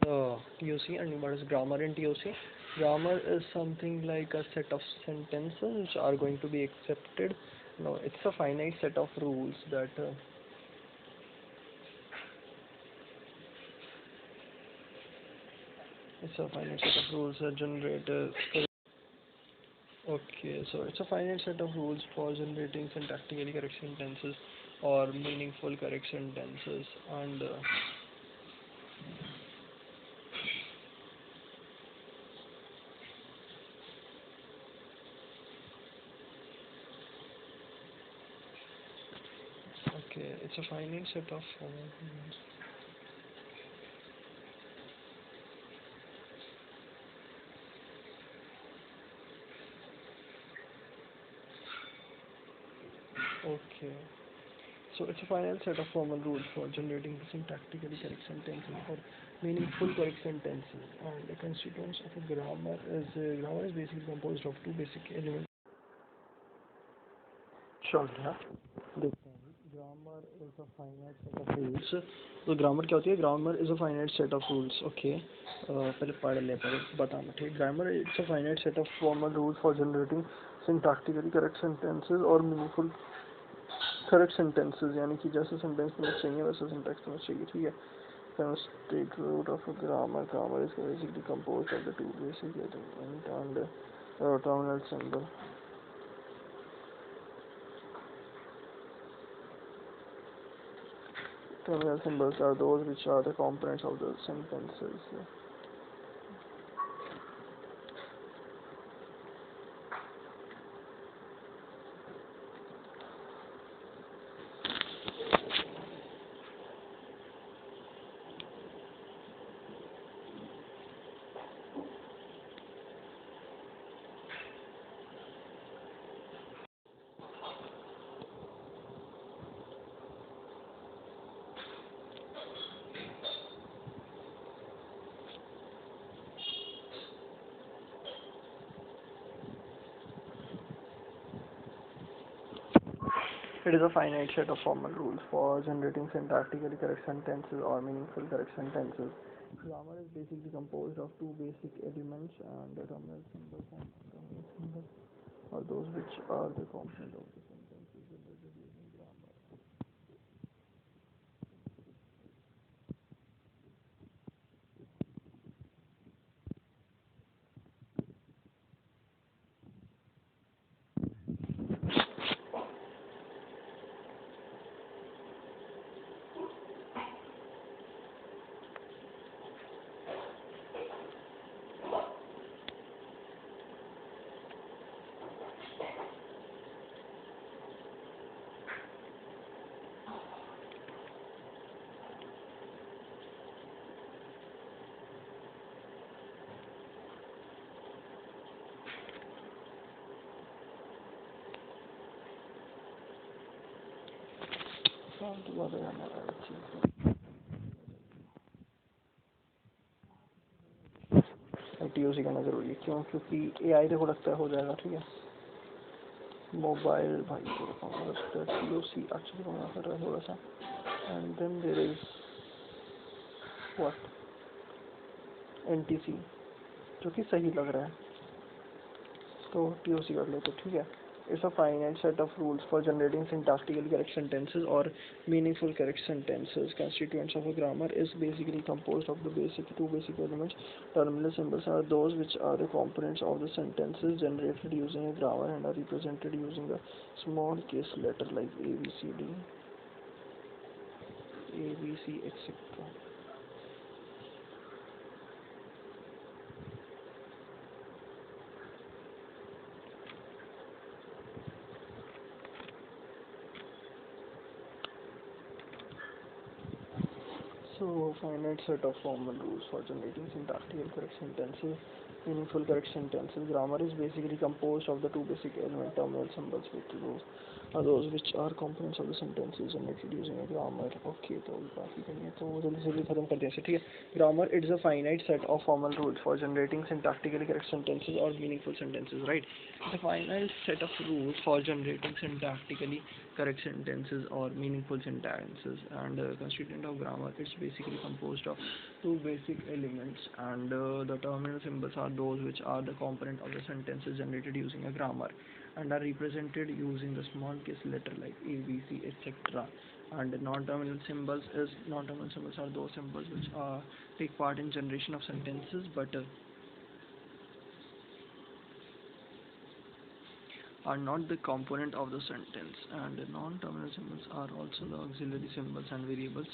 TOC and what is grammar in TOC? Grammar is something like a set of sentences which are going to be accepted. No, it's a finite set of rules that it's a finite set of rules that generate. Okay, so it's a finite set of rules for generating syntactically correct sentences or meaningful correct sentences, and okay, it's a finite set of rules. Okay. So it's a finite set of formal rules for generating syntactically correct sentences or meaningful correct sentences. And the constituents of a grammar is basically composed of two basic elements. Sure, yeah. देखते हैं grammar is a finite set of rules. तो grammar क्या होती है? Grammar is a finite set of rules. Okay. पहले पढ़ ले पहले बताना ठीक. Grammar it's a finite set of formal rules for generating syntactically correct sentences or meaningful correct sentences. यानी कि जैसे sentence में चाहिए वैसे syntax में चाहिए. ठीक है. State root of a grammar. Grammar is basically composed of the two basic elements and terminal symbol. Terminal symbols are those which are the components of the sentences. It is a finite set of formal rules for generating syntactically correct sentences or meaningful correct sentences. Grammar is basically composed of two basic elements, and the terminal symbols and terminal symbols are those which are the component of the sentences generated using grammar. TOC करना जरूरी है क्यों? क्योंकि AI देखो लगता है हो जाएगा. ठीक है. मोबाइल भाई को लगता है TOC एक्चुअली करना कर रहा है थोड़ा सा. And then there is what NTC जो कि सही लग रहा है. तो TOC कर लो तो ठीक है. It's a finite set of rules for generating syntactically correct sentences or meaningful correct sentences. Constituents of a grammar is basically composed of the two basic elements. Terminal symbols are those which are the components of the sentences generated using a grammar and are represented using a small case letter like A, B, C, D, A, B, C, etc. So, finite set of formal rules for generating syntactically correct sentences Meaningful correct sentences. Grammar is basically composed of the two basic element terminal symbols with those are those which are components of the sentences generated using a grammar. Okay, तो काफी बढ़िया है, तो जल्दी से खत्म कर दिया ठीक है. Grammar it is a finite set of formal rules for generating syntactically correct sentences or meaningful sentences, right? It's a finite set of rules for generating syntactically correct sentences or meaningful sentences, and constituent of grammar it's basically composed of two basic elements, and the terminal symbols are those which are the component of the sentences generated using a grammar and are represented using the small case letter like A, B, C, etc. And non-terminal symbols are those symbols which take part in generation of sentences but are not the component of the sentence. And non-terminal symbols are also the auxiliary symbols and variables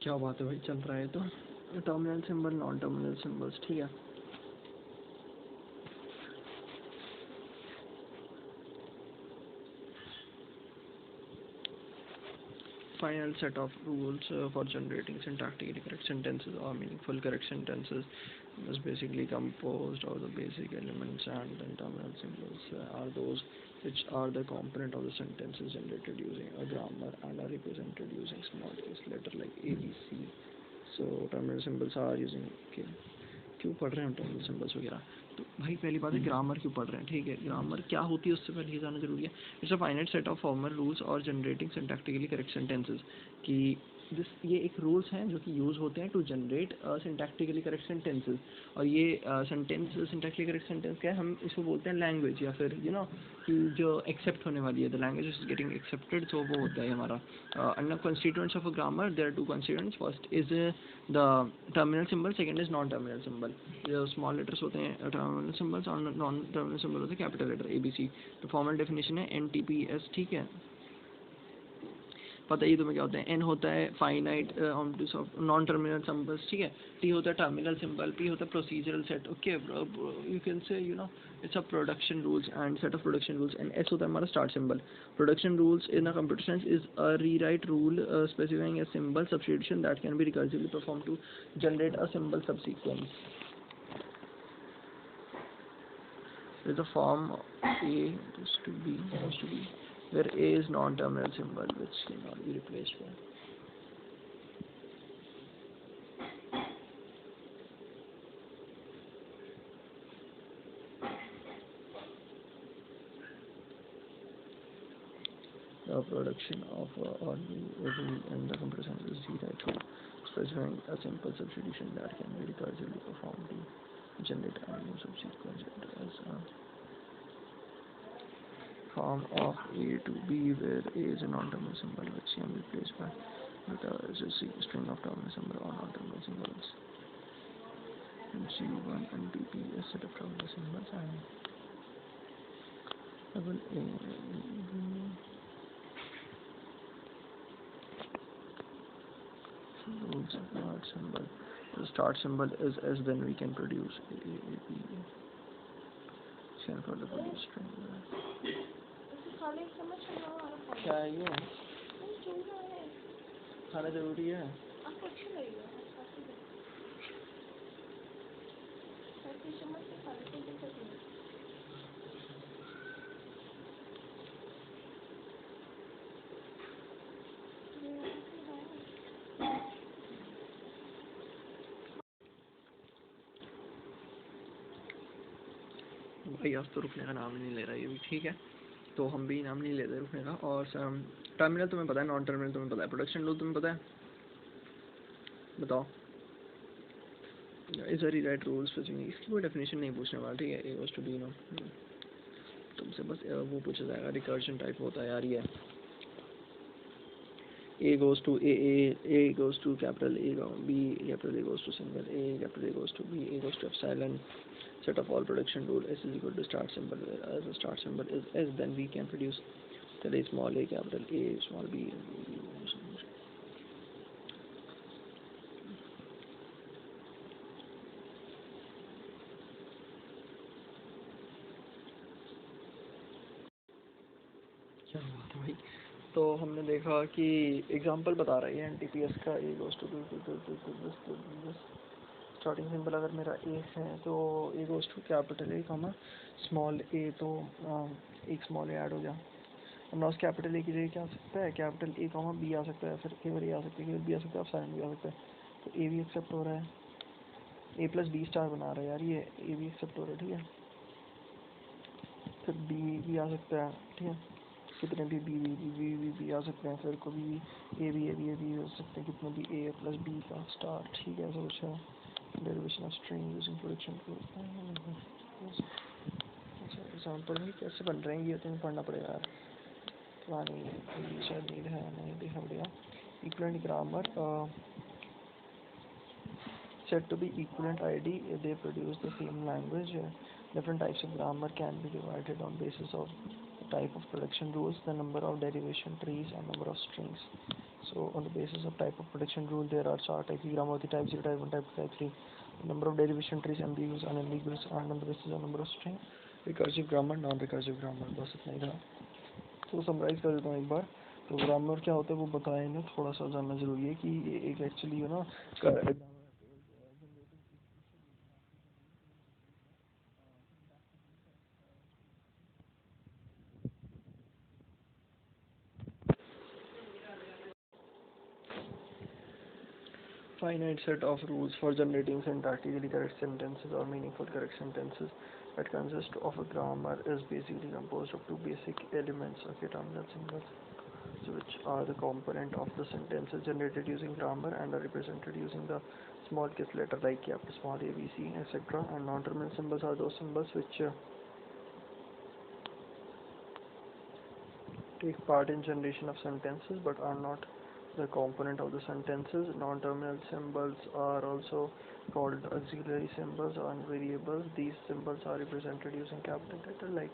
क्या बात है भाई, चल रहा है तो terminal symbol non terminal symbols ठीक है. Final set of rules for generating syntactically correct sentences or meaningful correct sentences is basically composed of the basic elements, and then terminal symbols are those which are the component of the sentences generated using a grammar and are represented using small case letter like A, B, C. So terminal symbols are using okay. क्यों पढ़ रहे हैं terminal symbols वगैरह, तो भाई पहली बात है ग्रामर क्यों पढ़ रहे हैं, ठीक है. ग्रामर क्या होती है उससे पहले ये जानना जरूरी है. It's a finite set of formal rules और जनरेटिंग सिंटैक्टिकली करेक्ट सेंटेंसेस कि ये एक रूल्स हैं जो कि यूज़ होते हैं to generate syntactically correct sentences. और ये सेंटेंस सिंटैक्टिकली करेक्ट सेंटेंस क्या है, हम इसको बोलते हैं लैंग्वेज, या फिर यू नो कि जो एक्सेप्ट होने वाली है, the language is getting accepted, तो वो होता है हमारा. Under constituents of a grammar there are two constituents. First is the terminal symbol, second is non terminal symbol. जो स्मॉल लेटर्स होते हैं टर्मिनल सिंबल्स और नॉन टर्मिनल सिंबल होते हैं capital letter A B C. तो formal definition है NTPS, ठीक है. पता ही तुम्हें क्या होता है. N होता है finite of non terminal symbols, ठीक है. T होता है टर्मिनल सिंबल, P होता है procedural set. Okay, you can say you know it's a production rules and set of production rules. And S होता है हमारा start symbol. Production rules in a computer science is a rewrite rule specifying a symbol substitution that can be recursively perform to generate a symbol subsequence. Is a form A is to B, where A is non-terminal symbol which cannot be replaced by. The production of or rule in the computer science is rewrite rule specifying a simple substitution that can be recursively performed to generate a new subsequence. It is a form of A to B where A is a non-terminal symbol which can be replaced by a string of terminal symbol or non-terminal symbols. G1 and DP is set of terminal symbols and double A. Rules of start symbol. The start symbol is S, then we can produce A, B. Can further produce string. क्या है ये? खाना जरूरी है. आपको अच्छा लगेगा. भाई आज तो रुकने का नाम नहीं ले रहा ये भी, ठीक है. तो हम भी नाम नहीं लेते रुकने का. और टर्मिनल तुम्हें पता है, नॉन टर्मिनल तुम्हें पता है, प्रोडक्शन रूल तुम्हें पता है. बताओ। इज रीराइट रूल्स स्पेसिफिक, इसकी कोई डेफिनेशन नहीं पूछने वाला, ठीक है। ए गोज़ टू बी नो, तुमसे बस वो पूछा जाएगा रिकर्जन टाइप होता है यार ये। A goes to A goes to capital A, B capital A goes to symbol A, capital A goes to B, A goes to epsilon. Set of all production rule S is equal to start symbol. As the start symbol is S, then we can produce the small a, capital A, small b. क्या बात है भाई। तो हमने देखा कि example बता रहा है एनटीपीएस का। A goes to starting symbol अगर मेरा ए है तो A goes to capital A comma small A, तो एक स्मॉल ए ऐड हो गया। अब ना उस कैपिटल ए की जगह क्या आ सकता है, कैपिटल ए कॉमा बी आ सकता है, फिर केवल ए आ सकता है, केवल बी आ सकता है, साइन भी आ सकता है। तो ए भी एक्सेप्ट हो रहा है, ए प्लस बी स्टार बना रहा है यार ये, ए भी एक्सेप्ट हो रहा है, ठीक है। फिर बी भी आ सकता है, ठीक है। कितने भी बी आ सकते हैं, फिर कभी ए भी हो सकते हैं, कितने भी ए प्लस बी का स्टार, ठीक है। ऐसा कुछ है। Derivation of string using production. अच्छा एग्जाम्पल भाई कैसे बन रहे हैं ये तुम्हें पढ़ना पड़ेगा यार, नहीं शायद नीड है, नहीं देखना पड़ेगा। Equivalent grammar said to be equivalent ID if they produce the same language. Different types of grammar can be divided on basis of the type of production rules, the number of derivation trees, and number of strings. So on the basis of type of production rule, there are चार type की grammar होती है, type 0, type 1, type 2, type 3. The number of derivation trees, ambiguous, unambiguous, and on the basis of number of string, recursive grammar, non-recursive grammar. बस इतना ही था। तो summarise कर देता हूँ एक बार। तो ग्रामर क्या होता है वो बताएं ना, थोड़ा सा जानना जरूरी है कि ये एक एक्चुअली है ना finite set of rules for generating syntactically correct sentences or meaningful correct sentences that consist of a grammar is basically composed of two basic elements, okay, terminal symbols, which are the component of the sentences generated using grammar and are represented using the small case letter like capital small a, b, c, etc. And non-terminal symbols are those symbols which take part in generation of sentences but are not the component of the sentences. Non-terminal symbols are also called auxiliary symbols or variables. These symbols are represented using capital letter like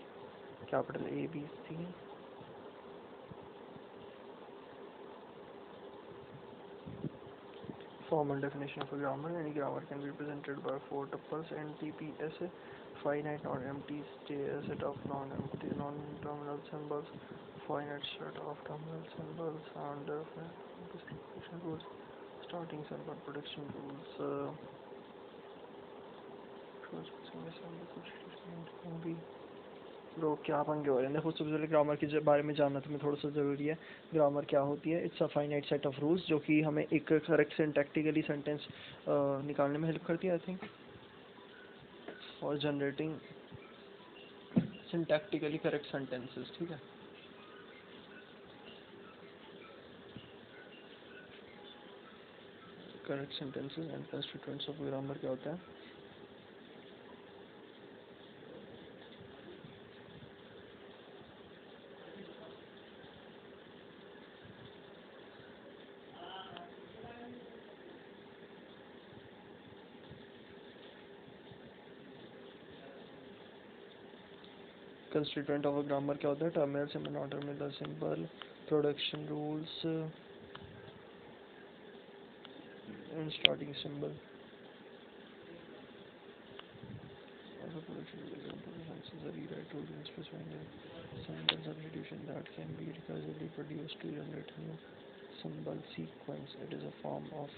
capital A, B, C. Formal definition of a grammar. Any grammar can be represented by four tuples NTPS, finite non-empty set of non-terminal symbols, finite set of terminal symbols, and distribution rules, starting symbol, prediction rules, bro क्या पंगे हो रहे हैं। देखो सबसे पहले grammar के बारे में जानना तुम्हें थोड़ा सा ज़रूरी है। ग्रामर क्या होती है? It's a finite set of rules जो कि हमें एक करेक्ट सिंटैक्टिकली सेंटेंस निकालने में हेल्प करती है आई थिंक, और जनरेटिंग सिंटैक्टिकली करेक्ट सेंटेंसेस, ठीक है। Correct sentences and constituents of grammar क्या होता है? कंस्टिट्यूएंट ऑफ ग्रामर क्या होता है? Terminal symbol, non terminal symbol, production rules and starting symbol. Rewrite rules in specifying symbols substitution that can be recursively produced to generate a new symbol sequence. It is a form of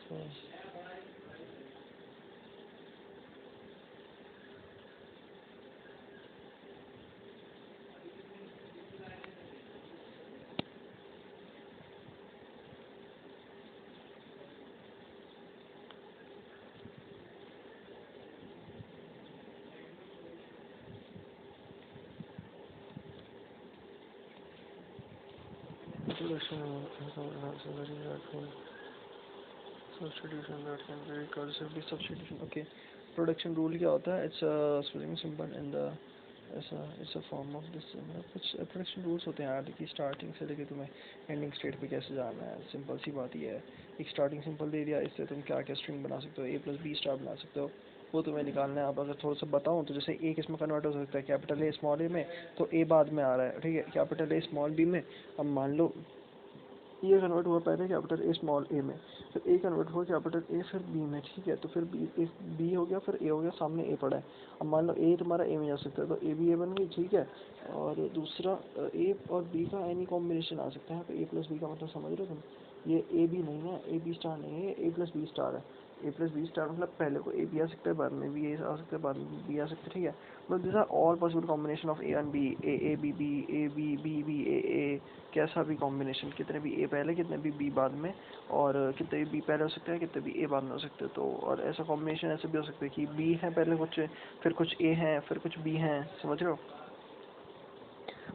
introduction of rewrite rule. substitution that can be recursively substitution. Okay, production rule क्या होता है? It's spelling simple in the ऐसा it's a form of this, कुछ production rules होते हैं यार कि starting से लेके तुम्हें एंडिंग स्टेट पे कैसे जाना है। सिंपल सी बात ही है, एक स्टार्टिंग सिंपल दे दिया, इससे तुम क्या क्या स्ट्रिंग बना सकते हो, ए प्लस बी स्टार बना सकते हो, वो तुम्हें निकालना है। अब अगर थोड़ा सा बताऊँ तो जैसे ए किसमें कन्वर्ट हो सकता है, कैपिटल ए स्मॉल ए में, तो ए बाद में आ रहा है, ठीक है, कैपिटल ए स्मॉल बी में। अब मान लो ये कन्वर्ट हुआ पहले कैपिटल ए स्मॉल ए में, फिर ए कन्वर्ट हुआ कैपिटल ए फिर बी में, ठीक है, तो फिर बी हो गया, फिर ए हो गया, सामने ए पड़ा है। अब मान लो ए तुम्हारा ए में जा सकता है, तो ए बी ए बन गई, ठीक है। और दूसरा ए और बी का एनी कॉम्बिनेशन आ सकता है, तो ए प्लस बी का मतलब समझ रहे हो तुम, ये ए बी नहीं है, ए बी स्टार नहीं है, ए प्लस बी स्टार है। ए प्लस बी स्टार मतलब पहले को ए बी आ सकता है, बाद में बी ए आ सकता है, बाद में बी आ सकता है, ठीक है। मतलब this are all possible combination of A and B, A B B, A B B B A, कैसा भी कॉम्बिनेशन, कितने भी ए पहले कितने भी बी बाद में, और कितने भी बी पहले हो सकते हैं, कितने भी ए बाद में हो सकते हैं। तो और ऐसा कॉम्बिनेशन ऐसे भी हो सकता है कि बी है पहले कुछ, फिर कुछ ए हैं, फिर कुछ बी हैं, समझ रहे हो।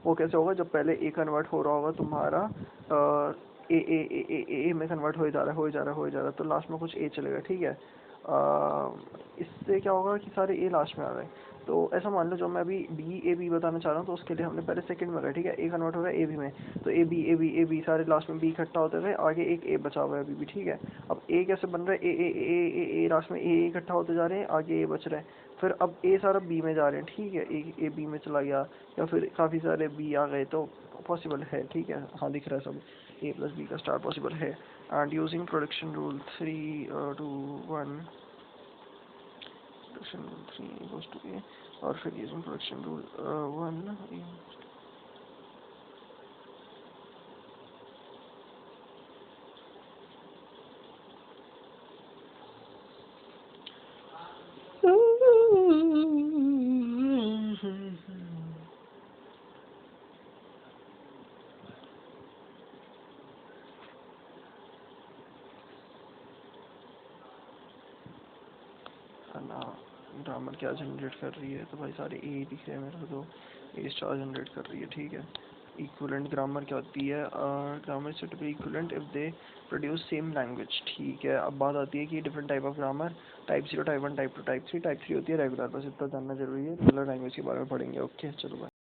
वो कैसे होगा, जब पहले ए कन्वर्ट हो रहा होगा तुम्हारा ए ए ए ए ए में कन्वर्ट हो जा रहा है, हो जा रहा है, हो जा रहा है, तो लास्ट में कुछ ए चलेगा, ठीक है। इससे क्या होगा कि सारे ए लास्ट में आ गए। तो ऐसा मान लो जो मैं अभी बी ए बी बताना चाह रहा हूँ, तो उसके लिए हमने पहले सेकंड में रखा, ठीक है, ए कन्वर्ट हो रहा है ए बी में, तो A B A B A B सारे लास्ट में बी इकट्ठा होते गए, आगे एक ए बचा हुआ है अभी भी, ठीक है। अब ए कैसे बन रहा है, ए ए ए ए ए लास्ट में ए इकट्ठा होते जा रहे हैं, आगे ए बच रहे हैं, फिर अब ए सारा बी में जा रहे हैं, ठीक है, ए बी में चला गया, या फिर काफ़ी सारे बी आ गए, तो पॉसिबल है, ठीक है, हाँ दिख रहा है सब, ए प्लस बी का स्टार पॉसिबल है। And using production rule 3 2 1, production rule 3 goes to A, और फिर यूजिंग प्रोडक्शन रूल 1 ना ग्रामर क्या जनरेट कर रही है, तो भाई सारे ए दिख रहे हैं मेरे को, तो ए स्टार जनरेट कर रही है, ठीक है। इक्विवेलेंट ग्रामर क्या होती है, ग्रामर से to be equivalent if they produce same language, ठीक है। अब बात आती है कि different type of grammar, type 0, type 1, type 2, type 3, type 3 होती है रेगुलर, बस इतना जानना जरूरी है, रेगुलर लैंग्वेज के बारे में पढ़ेंगे। ओके चलो बाय।